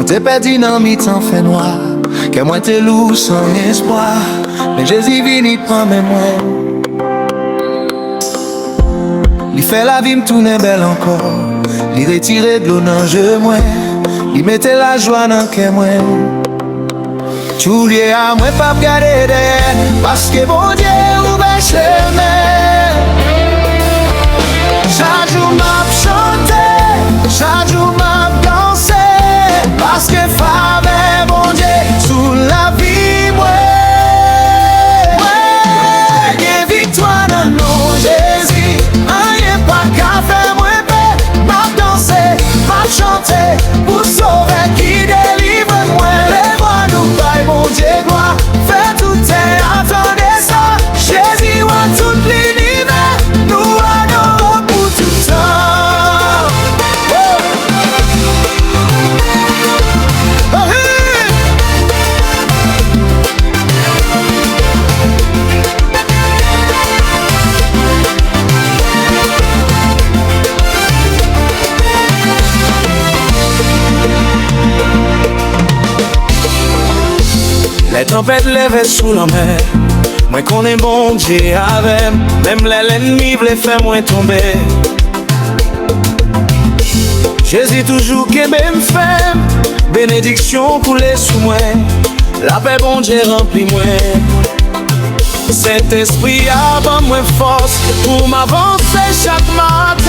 Moi t'es perdu dans mi-temps fait noir, que moi t'es lourd sans espoir. Mais Jésus vini prend mes moi. Il fait la vie m'tourner belle encore. Il retire de l'eau dans je moi. Il mettait la joie dans que moi. Tout lié à moi pas regarder derrière, parce que Bondye ouvert chemin. Chaque jour m'a chanté, chaque jour m'a dansé, parce que femme est Bondye sous la vie moi. Ouais, y victoire dans nos Jésus, rien pas qu'à faire moi paix. M'a dansé, m'a chanté, pour sauver qui délivre moi. Les nous bail Bondye gloire, fais tout et attendez ça. Jésus voit tout l'univers, nous adorons pour tout temps. Les tempêtes lèvent sous la mer, moi qu'on est Bondye avec, même l'ennemi voulait faire moins tomber. Jésus toujours qui me fait, bénédiction coulée sous moi, la paix Bondye remplit moi. Cet esprit a bon moi force pour m'avancer chaque matin.